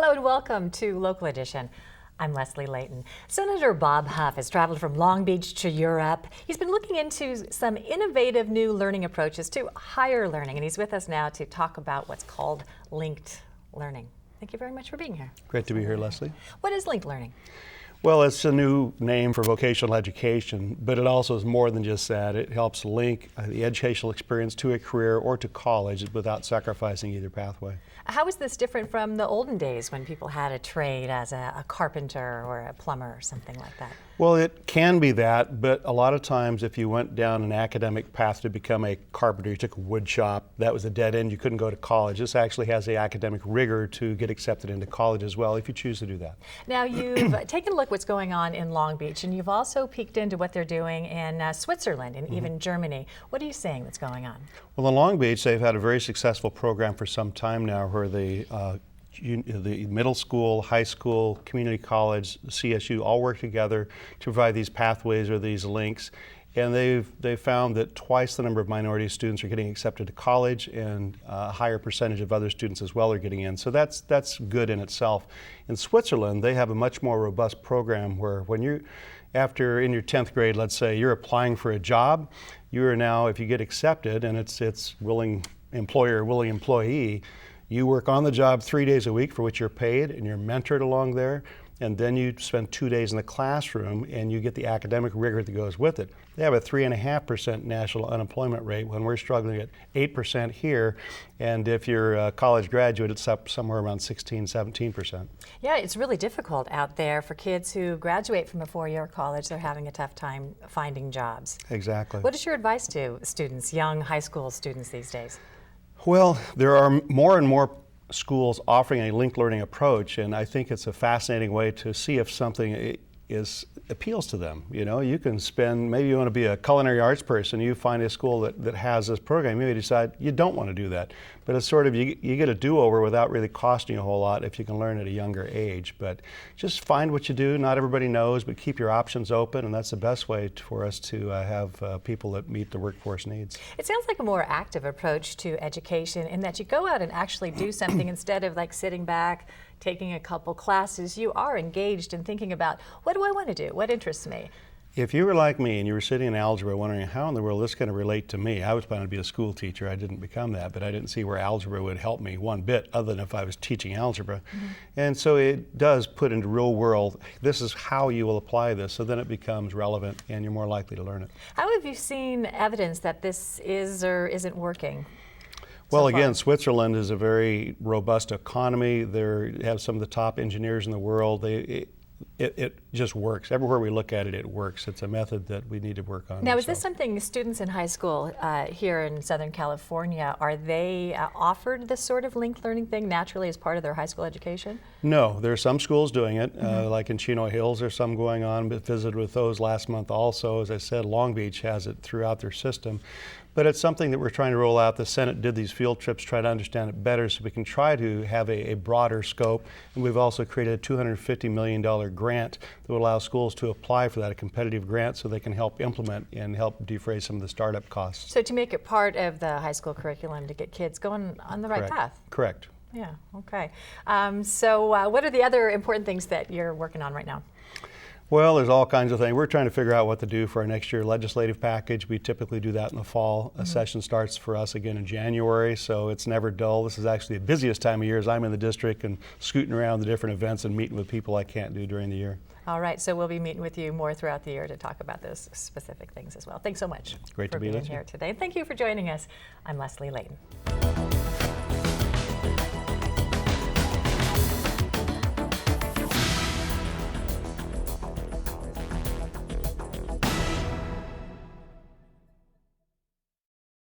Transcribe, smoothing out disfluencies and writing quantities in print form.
Hello and welcome to Local Edition. I'm Leslie Layton. Senator Bob Huff has traveled from Long Beach to Europe. He's been looking into some innovative new learning approaches to higher learning, and he's with us now to talk about what's called linked learning. Thank you very much for being here. Great to be here, Leslie. What is linked learning? Well, it's a new name for vocational education, but it also is more than just that. It helps link the educational experience to a career or to college without sacrificing either pathway. How is this different from the olden days when people had a trade as a carpenter or a plumber or something like that? Well, it can be that, but a lot of times if you went down an academic path to become a carpenter, you took a wood shop, that was a dead end, you couldn't go to college. This actually has the academic rigor to get accepted into college as well if you choose to do that. Now you've taken a look what's going on in Long Beach, and you've also peeked into what they're doing in Switzerland and even Germany. What are you saying that's going on? Well, in Long Beach, they've had a very successful program for some time now where the middle school, high school, community college, CSU all work together to provide these pathways or these links. And they've found that twice the number of minority students are getting accepted to college, and a higher percentage of other students as well are getting in. So that's good in itself. In Switzerland, they have a much more robust program where when in your 10th grade, let's say, you're applying for a job, you are now, if you get accepted, and it's willing employer, willing employee, you work on the job 3 days a week for which you're paid, and you're mentored along there, and then you spend 2 days in the classroom and you get the academic rigor that goes with it. They have a 3.5% national unemployment rate when we're struggling at 8% here, and if you're a college graduate, it's up somewhere around 16, 17%. Yeah, it's really difficult out there for kids who graduate from a four-year college. They're having a tough time finding jobs. Exactly. What is your advice to students, young high school students these days? Well, there are more and more schools offering a linked learning approach, and I think it's a fascinating way to see if something appeals to them. You know, you can spend, maybe you want to be a culinary arts person, you find a school that has this program, you may decide you don't want to do that. But it's sort of, you get a do-over without really costing you a whole lot if you can learn at a younger age. But just find what you do. Not everybody knows, but keep your options open, and that's the best way for us to have people that meet the workforce needs. It sounds like a more active approach to education in that you go out and actually do something instead of like sitting back, taking a couple classes. You are engaged in thinking about, what do I want to do? What interests me? If you were like me and you were sitting in algebra wondering how in the world this is going to relate to me, I was planning to be a school teacher. I didn't become that, but I didn't see where algebra would help me one bit other than if I was teaching algebra. And so it does put into real world, this is how you will apply this, so then it becomes relevant and you're more likely to learn it. How have you seen evidence that this is or isn't working? Well, again, Switzerland is a very robust economy. They have some of the top engineers in the world. It just works. Everywhere we look at it, it works. It's a method that we need to work on. Now, is this something students in high school here in Southern California, are they offered this sort of linked learning thing naturally as part of their high school education? No, there are some schools doing it, like in Chino Hills, there's some going on, but visited with those last month also. As I said, Long Beach has it throughout their system. But it's something that we're trying to roll out. The Senate did these field trips, try to understand it better so we can try to have a broader scope. And we've also created a $250 million grant that will allow schools to apply for that, a competitive grant, so they can help implement and help defray some of the startup costs. So to make it part of the high school curriculum to get kids going on the right path? Correct. Yeah, okay. So what are the other important things that you're working on right now? Well, there's all kinds of things. We're trying to figure out what to do for our next year legislative package. We typically do that in the fall. A session starts for us again in January, so it's never dull. This is actually the busiest time of year as I'm in the district and scooting around the different events and meeting with people I can't do during the year. All right, so we'll be meeting with you more throughout the year to talk about those specific things as well. Thanks so much for being here today. Thank you for joining us. I'm Leslie Layton.